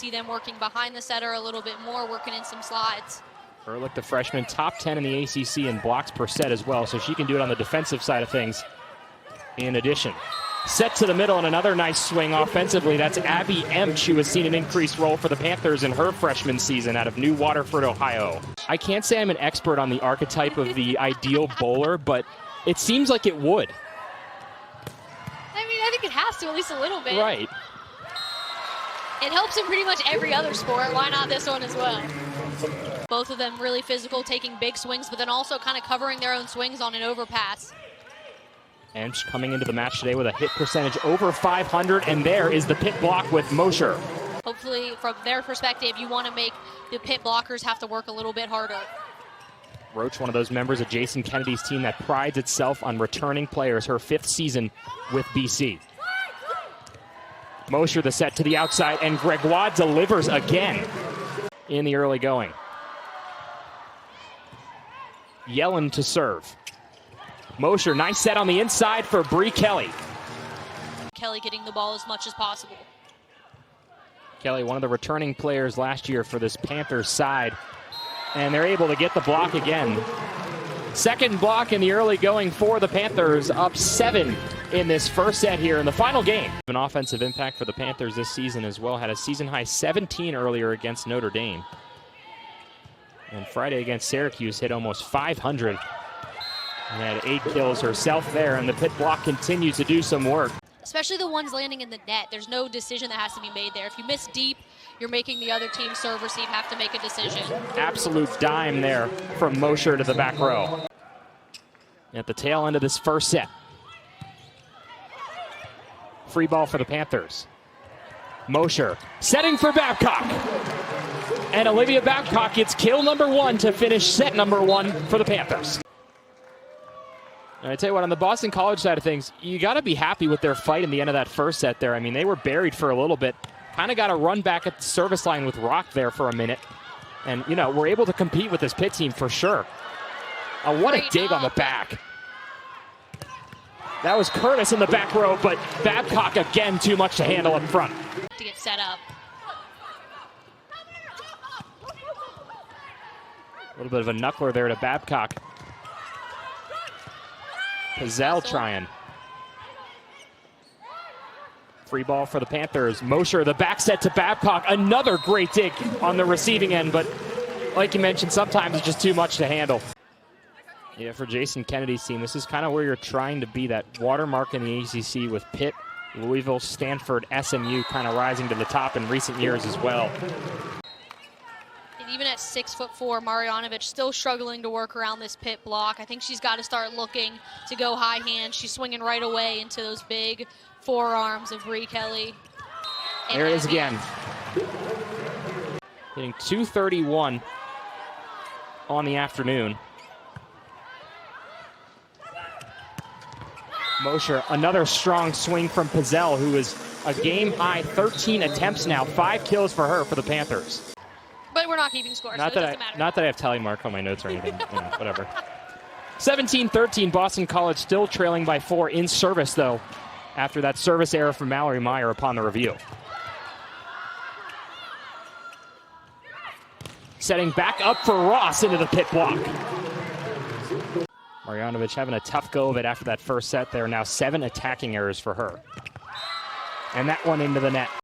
see them working behind the setter a little bit more, working in some slides. Ehrlich, the freshman, top 10 in the ACC in blocks per set as well, so she can do it on the defensive side of things in addition. Set to the middle and another nice swing offensively. That's Abby Emch, who has seen an increased role for the Panthers in her freshman season out of New Waterford, Ohio. I can't say I'm an expert on the archetype of the ideal bowler, but it seems like it would. I mean, I think it has to, at least a little bit. Right. It helps in pretty much every other sport. Why not this one as well? Both of them really physical, taking big swings, but then also kind of covering their own swings on an overpass. Emch coming into the match today with a hit percentage over 500, and there is the Pitt block with Mosher. Hopefully, from their perspective, you want to make the Pitt blockers have to work a little bit harder. Roach, one of those members of Jason Kennedy's team that prides itself on returning players, her 5th season with BC. Mosher the set to the outside, and Gregoire delivers again in the early going. Yellen to serve. Mosher, nice set on the inside for Bree Kelly. Kelly getting the ball as much as possible. Kelly, one of the returning players last year for this Panthers side, and they're able to get the block again. Second block in the early going for the Panthers, up 7 in this first set here in the final game. An offensive impact for the Panthers this season as well. Had a season-high 17 earlier against Notre Dame. And Friday against Syracuse hit almost 500. And had 8 kills herself there, and the Pitt block continues to do some work. Especially the ones landing in the net. There's no decision that has to be made there. If you miss deep, you're making the other team serve, receive, have to make a decision. Absolute dime there from Mosher to the back row. At the tail end of this first set. Free ball for the Panthers. Mosher setting for Babcock. And Olivia Babcock gets kill number 1 to finish set number 1 for the Panthers. And I tell you what, on the Boston College side of things, you got to be happy with their fight in the end of that first set there. I mean, they were buried for a little bit. Kind of got a run back at the service line with Rock there for a minute. And, you know, we're able to compete with this Pitt team for sure. What a dig on the back. That was Curtis in the back row, but Babcock, again, too much to handle up front. To get set up. A little bit of a knuckler there to Babcock. Pizzell trying. Free ball for the Panthers. Mosher, the back set to Babcock. Another great dig on the receiving end, but like you mentioned, sometimes it's just too much to handle. Yeah, for Jason Kennedy's team, this is kind of where you're trying to be, that watermark in the ACC with Pitt, Louisville, Stanford, SMU kind of rising to the top in recent years as well. Even at 6'4", Marjanovic still struggling to work around this Pitt block. I think she's got to start looking to go high hand. She's swinging right away into those big forearms of Bree Kelly. There it is again. Hitting 231 on the afternoon. Mosher, another strong swing from Pizzell, who is a game-high 13 attempts now. 5 kills for her for the Panthers. But we're not keeping score, so it doesn't matter. Not that I have tally mark on my notes or anything. You know, whatever. 17-13, Boston College still trailing by 4 in service, though, after that service error from Mallory Meyer upon the review. Setting back up for Ross into the Pitt block. Marjanovic having a tough go of it after that first set. There are now 7 attacking errors for her. And that one into the net.